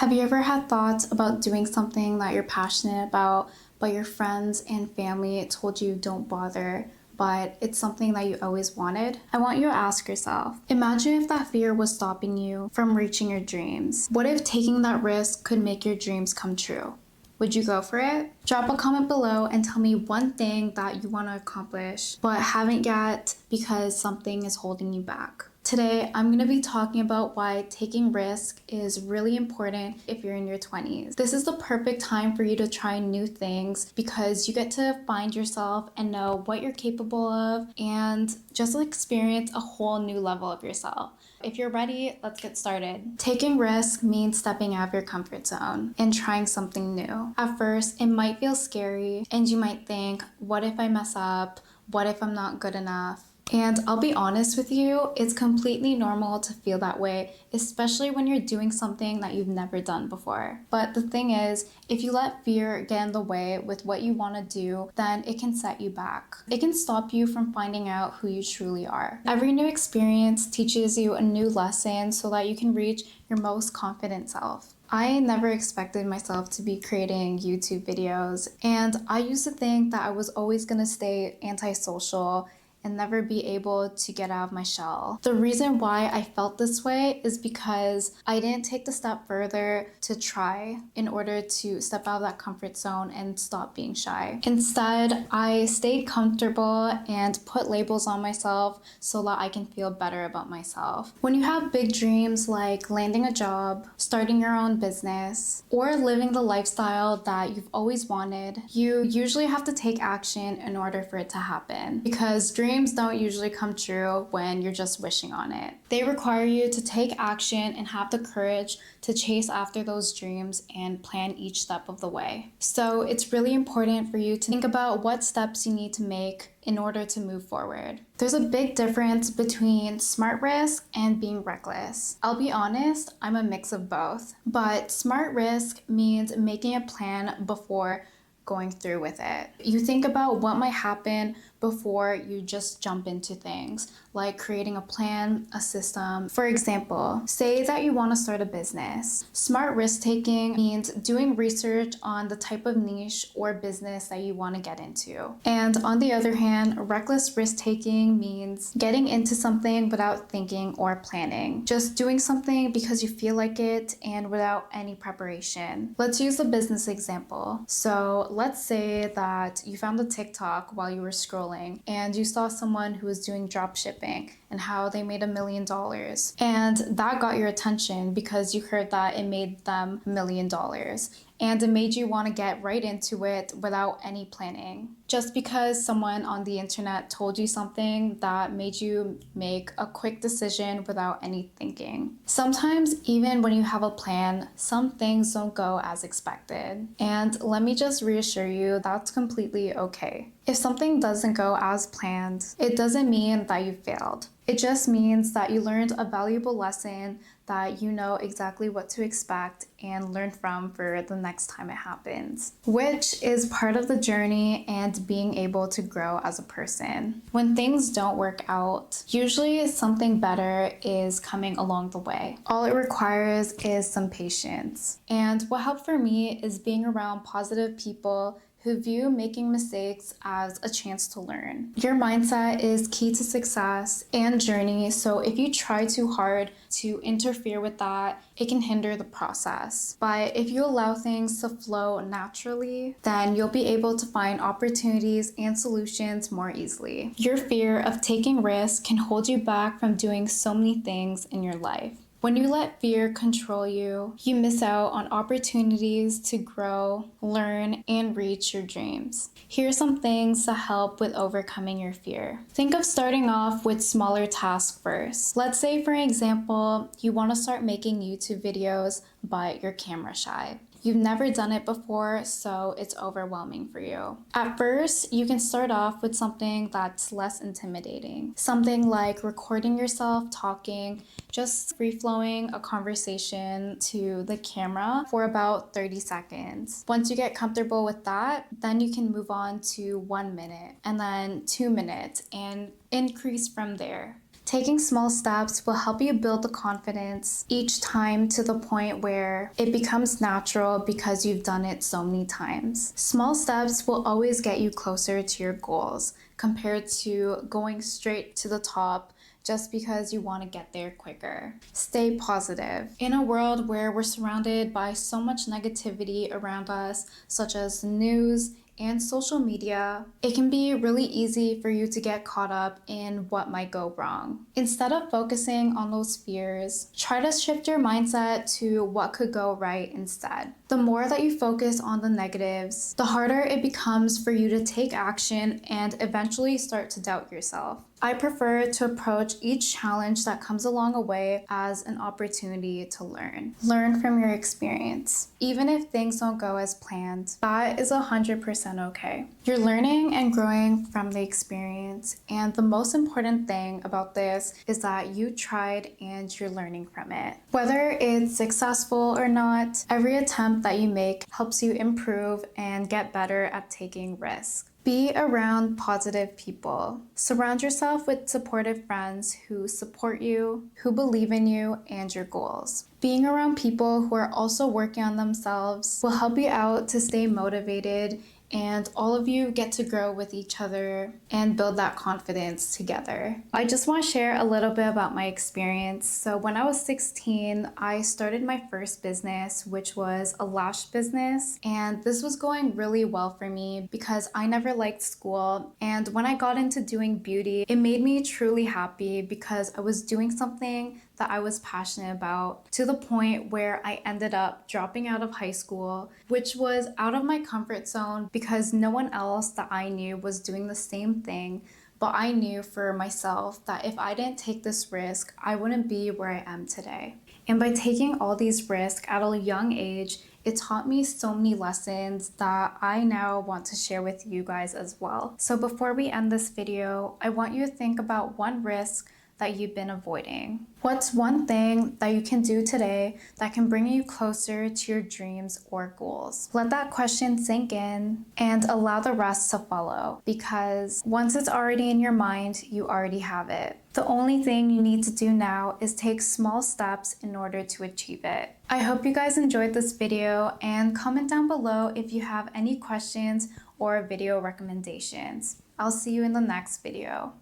Have you ever had thoughts about doing something that you're passionate about, but your friends and family told you don't bother, but it's something that you always wanted? I want you to ask yourself, imagine if that fear was stopping you from reaching your dreams. What if taking that risk could make your dreams come true? Would you go for it? Drop a comment below and tell me one thing that you want to accomplish, but haven't yet because something is holding you back. Today, I'm going to be talking about why taking risk is really important if you're in your 20s. This is the perfect time for you to try new things because you get to find yourself and know what you're capable of and just experience a whole new level of yourself. If you're ready, let's get started. Taking risk means stepping out of your comfort zone and trying something new. At first, it might feel scary and you might think, what if I mess up? What if I'm not good enough? And I'll be honest with you, it's completely normal to feel that way, especially when you're doing something that you've never done before. But the thing is, if you let fear get in the way with what you want to do, then it can set you back. It can stop you from finding out who you truly are. Every new experience teaches you a new lesson so that you can reach your most confident self. I never expected myself to be creating YouTube videos, and I used to think that I was always going to stay antisocial and never be able to get out of my shell. The reason why I felt this way is because I didn't take the step further to try in order to step out of that comfort zone and stop being shy. Instead, I stayed comfortable and put labels on myself so that I can feel better about myself. When you have big dreams like landing a job, starting your own business, or living the lifestyle that you've always wanted, you usually have to take action in order for it to happen because dreams don't usually come true when you're just wishing on it. They require you to take action and have the courage to chase after those dreams and plan each step of the way. So it's really important for you to think about what steps you need to make in order to move forward. There's a big difference between smart risk and being reckless. I'll be honest, I'm a mix of both. But smart risk means making a plan before going through with it. You think about what might happen before you just jump into things, like creating a plan, a system. For example, say that you want to start a business. Smart risk taking means doing research on the type of niche or business that you want to get into. And on the other hand, reckless risk taking means getting into something without thinking or planning. Just doing something because you feel like it and without any preparation. Let's use a business example. So let's say that you found a TikTok while you were scrolling and you saw someone who was doing drop shipping and how they made $1 million. And that got your attention because you heard that it made them $1 million. And it made you want to get right into it without any planning. Just because someone on the internet told you something that made you make a quick decision without any thinking. Sometimes, even when you have a plan, some things don't go as expected. And let me just reassure you, that's completely okay. If something doesn't go as planned, it doesn't mean that you failed. It just means that you learned a valuable lesson that you know exactly what to expect and learn from for the next time it happens, which is part of the journey and being able to grow as a person. When things don't work out, usually something better is coming along the way. All it requires is some patience. And what helped for me is being around positive people who view making mistakes as a chance to learn. Your mindset is key to success and journey, so if you try too hard to interfere with that, it can hinder the process. But if you allow things to flow naturally, then you'll be able to find opportunities and solutions more easily. Your fear of taking risks can hold you back from doing so many things in your life. When you let fear control you, you miss out on opportunities to grow, learn, and reach your dreams. Here are some things to help with overcoming your fear. Think of starting off with smaller tasks first. Let's say, for example, you want to start making YouTube videos, but you're camera shy. You've never done it before, so it's overwhelming for you. At first, you can start off with something that's less intimidating. Something like recording yourself talking, just free-flowing a conversation to the camera for about 30 seconds. Once you get comfortable with that, then you can move on to 1 minute and then 2 minutes and increase from there. Taking small steps will help you build the confidence each time to the point where it becomes natural because you've done it so many times. Small steps will always get you closer to your goals compared to going straight to the top just because you want to get there quicker. Stay positive. In a world where we're surrounded by so much negativity around us, such as the news and social media, it can be really easy for you to get caught up in what might go wrong. Instead of focusing on those fears, try to shift your mindset to what could go right instead. The more that you focus on the negatives, the harder it becomes for you to take action and eventually start to doubt yourself. I prefer to approach each challenge that comes along a way as an opportunity to learn. Learn from your experience. Even if things don't go as planned, that is 100% okay. You're learning and growing from the experience, and the most important thing about this is that you tried and you're learning from it. Whether it's successful or not, every attempt that you make helps you improve and get better at taking risks. Be around positive people. Surround yourself with supportive friends who support you, who believe in you and your goals. Being around people who are also working on themselves will help you out to stay motivated, and all of you get to grow with each other and build that confidence together. I just want to share a little bit about my experience. So when I was 16, I started my first business, which was a lash business. And this was going really well for me because I never liked school. And when I got into doing beauty, it made me truly happy because I was doing something that I was passionate about, to the point where I ended up dropping out of high school, which was out of my comfort zone because no one else that I knew was doing the same thing. But I knew for myself that if I didn't take this risk, I wouldn't be where I am today. And by taking all these risks at a young age, it taught me so many lessons that I now want to share with you guys as well. So before we end this video, I want you to think about one risk that you've been avoiding. What's one thing that you can do today that can bring you closer to your dreams or goals? Let that question sink in and allow the rest to follow, because once it's already in your mind, you already have it. The only thing you need to do now is take small steps in order to achieve it. I hope you guys enjoyed this video, and comment down below if you have any questions or video recommendations. I'll see you in the next video.